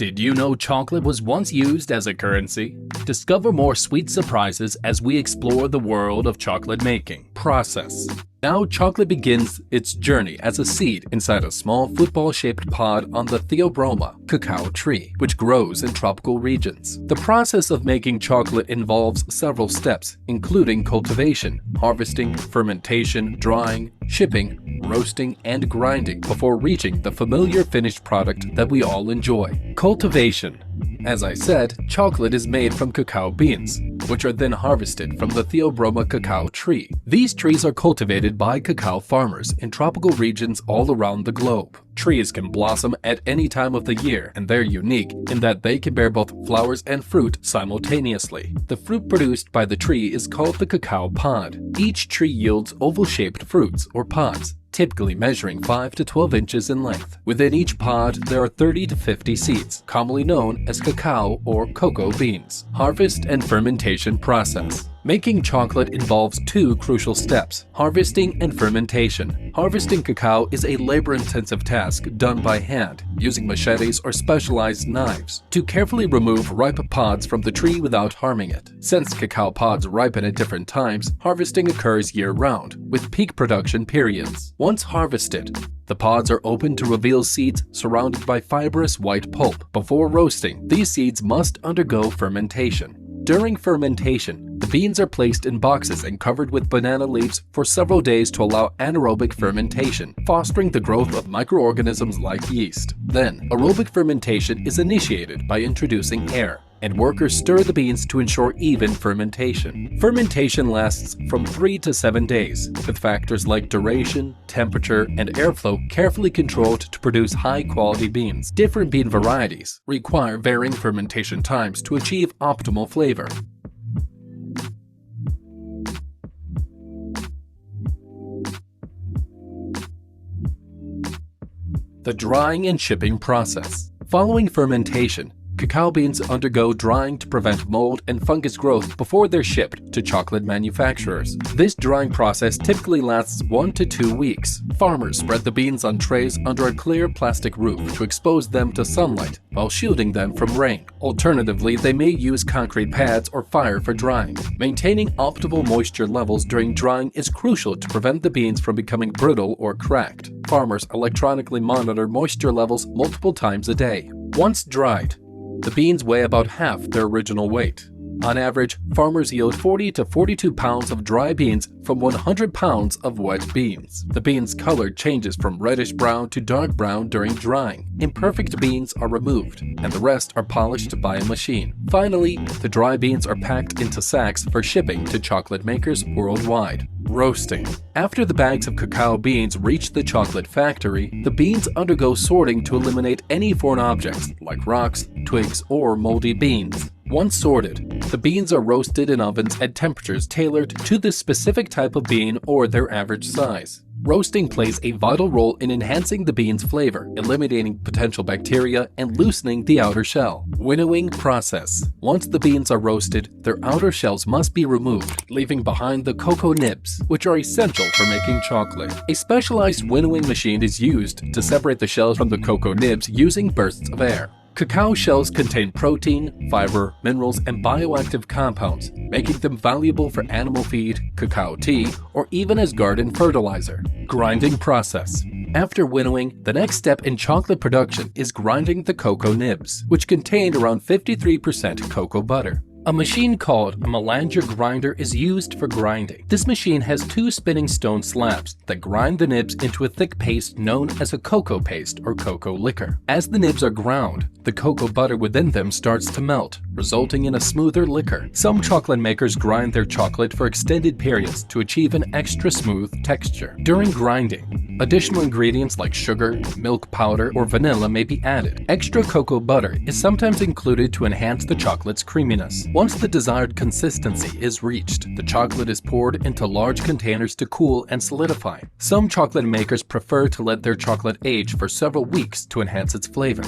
Did you know chocolate was once used as a currency? Discover more sweet surprises as we explore the world of chocolate making process. Now, chocolate begins its journey as a seed inside a small football-shaped pod on the Theobroma cacao tree, which grows in tropical regions. The process of making chocolate involves several steps, including cultivation, harvesting, fermentation, drying, shipping, roasting, and grinding before reaching the familiar finished product that we all enjoy. Cultivation. As I said, chocolate is made from cacao beans, which are then harvested from the Theobroma cacao tree. These trees are cultivated by cacao farmers in tropical regions all around the globe. Trees can blossom at any time of the year, and they're unique in that they can bear both flowers and fruit simultaneously. The fruit produced by the tree is called the cacao pod. Each tree yields oval-shaped fruits or pods, typically measuring 5 to 12 inches in length. Within each pod, there are 30 to 50 seeds, commonly known as cacao or cocoa beans. Harvest and fermentation process. Making chocolate involves two crucial steps: harvesting and fermentation. Harvesting cacao is a labor-intensive task done by hand, using machetes or specialized knives, to carefully remove ripe pods from the tree without harming it. Since cacao pods ripen at different times, harvesting occurs year-round, with peak production periods. Once harvested, the pods are opened to reveal seeds surrounded by fibrous white pulp. Before roasting, these seeds must undergo fermentation. During fermentation, the beans are placed in boxes and covered with banana leaves for several days to allow anaerobic fermentation, fostering the growth of microorganisms like yeast. Then, aerobic fermentation is initiated by introducing air, and workers stir the beans to ensure even fermentation. Fermentation lasts from 3 to 7 days, with factors like duration, temperature, and airflow carefully controlled to produce high-quality beans. Different bean varieties require varying fermentation times to achieve optimal flavor. The drying and shipping process. Following fermentation, cacao beans undergo drying to prevent mold and fungus growth before they're shipped to chocolate manufacturers. This drying process typically lasts 1 to 2 weeks. Farmers spread the beans on trays under a clear plastic roof to expose them to sunlight while shielding them from rain. Alternatively, they may use concrete pads or fire for drying. Maintaining optimal moisture levels during drying is crucial to prevent the beans from becoming brittle or cracked. Farmers electronically monitor moisture levels multiple times a day. Once dried, the beans weigh about half their original weight. On average, farmers yield 40 to 42 pounds of dry beans from 100 pounds of wet beans. The beans' color changes from reddish brown to dark brown during drying. Imperfect beans are removed, and the rest are polished by a machine. Finally, the dry beans are packed into sacks for shipping to chocolate makers worldwide. Roasting. After the bags of cacao beans reach the chocolate factory, the beans undergo sorting to eliminate any foreign objects like rocks, twigs, or moldy beans. Once sorted, the beans are roasted in ovens at temperatures tailored to the specific type of bean or their average size. Roasting plays a vital role in enhancing the bean's flavor, eliminating potential bacteria, and loosening the outer shell. Winnowing process. Once the beans are roasted, their outer shells must be removed, leaving behind the cocoa nibs, which are essential for making chocolate. A specialized winnowing machine is used to separate the shells from the cocoa nibs using bursts of air. Cacao shells contain protein, fiber, minerals, and bioactive compounds, making them valuable for animal feed, cacao tea, or even as garden fertilizer. Grinding process. After winnowing, the next step in chocolate production is grinding the cocoa nibs, which contain around 53% cocoa butter. A machine called a melanger grinder is used for grinding. This machine has 2 spinning stone slabs that grind the nibs into a thick paste known as a cocoa paste or cocoa liquor. As the nibs are ground, the cocoa butter within them starts to melt, resulting in a smoother liquor. Some chocolate makers grind their chocolate for extended periods to achieve an extra smooth texture. During grinding, additional ingredients like sugar, milk powder, or vanilla may be added. Extra cocoa butter is sometimes included to enhance the chocolate's creaminess. Once the desired consistency is reached, the chocolate is poured into large containers to cool and solidify. Some chocolate makers prefer to let their chocolate age for several weeks to enhance its flavor.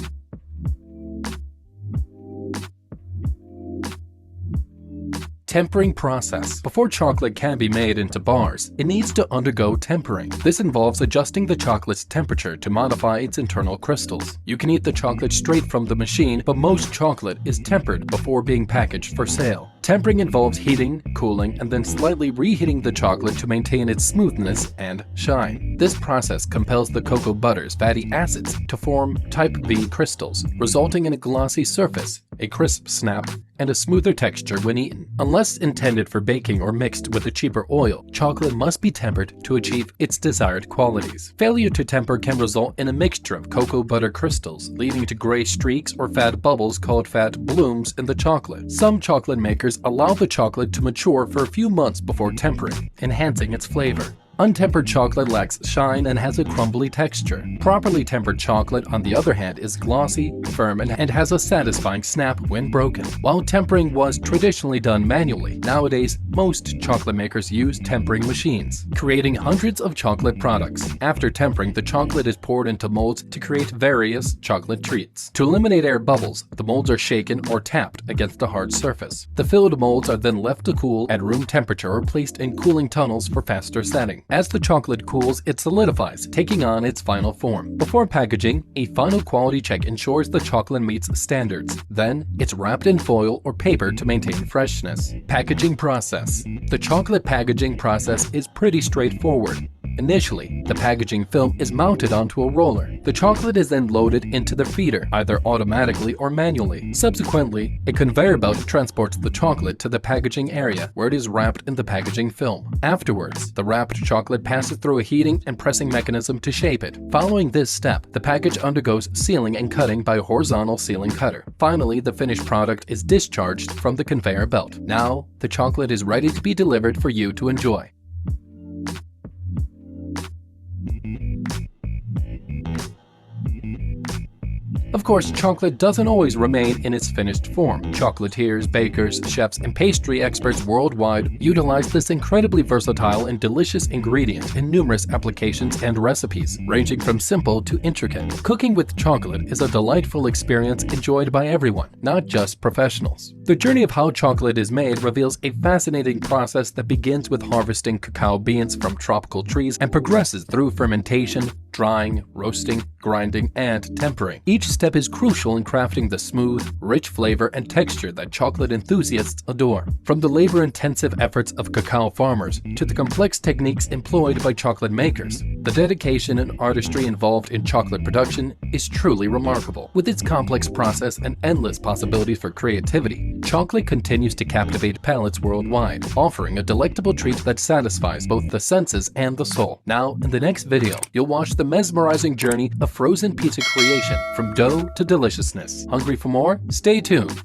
Tempering process. Before chocolate can be made into bars, it needs to undergo tempering. This involves adjusting the chocolate's temperature to modify its internal crystals. You can eat the chocolate straight from the machine, but most chocolate is tempered before being packaged for sale. Tempering involves heating, cooling, and then slightly reheating the chocolate to maintain its smoothness and shine. This process compels the cocoa butter's fatty acids to form type V crystals, resulting in a glossy surface, a crisp snap, and a smoother texture when eaten. Unless intended for baking or mixed with a cheaper oil, chocolate must be tempered to achieve its desired qualities. Failure to temper can result in a mixture of cocoa butter crystals, leading to gray streaks or fat bubbles called fat blooms in the chocolate. Some chocolate makers allow the chocolate to mature for a few months before tempering, enhancing its flavor. Untempered chocolate lacks shine and has a crumbly texture. Properly tempered chocolate, on the other hand, is glossy, firm, and has a satisfying snap when broken. While tempering was traditionally done manually, nowadays most chocolate makers use tempering machines, creating hundreds of chocolate products. After tempering, the chocolate is poured into molds to create various chocolate treats. To eliminate air bubbles, the molds are shaken or tapped against a hard surface. The filled molds are then left to cool at room temperature or placed in cooling tunnels for faster setting. As the chocolate cools, it solidifies, taking on its final form. Before packaging, a final quality check ensures the chocolate meets standards. Then, it's wrapped in foil or paper to maintain freshness. Packaging process. The chocolate packaging process is pretty straightforward. Initially, the packaging film is mounted onto a roller. The chocolate is then loaded into the feeder, either automatically or manually. Subsequently, a conveyor belt transports the chocolate to the packaging area, where it is wrapped in the packaging film. Afterwards, the wrapped chocolate passes through a heating and pressing mechanism to shape it. Following this step, the package undergoes sealing and cutting by a horizontal sealing cutter. Finally, the finished product is discharged from the conveyor belt. Now, the chocolate is ready to be delivered for you to enjoy. Of course, chocolate doesn't always remain in its finished form. Chocolatiers, bakers, chefs, and pastry experts worldwide utilize this incredibly versatile and delicious ingredient in numerous applications and recipes, ranging from simple to intricate. Cooking with chocolate is a delightful experience enjoyed by everyone, not just professionals. The journey of how chocolate is made reveals a fascinating process that begins with harvesting cacao beans from tropical trees and progresses through fermentation, drying, roasting, grinding, and tempering. Each step is crucial in crafting the smooth, rich flavor and texture that chocolate enthusiasts adore. From the labor-intensive efforts of cacao farmers to the complex techniques employed by chocolate makers, the dedication and artistry involved in chocolate production is truly remarkable. With its complex process and endless possibilities for creativity, chocolate continues to captivate palates worldwide, offering a delectable treat that satisfies both the senses and the soul. Now, in the next video, you'll watch the mesmerizing journey of frozen pizza creation from dough to deliciousness. Hungry for more? Stay tuned!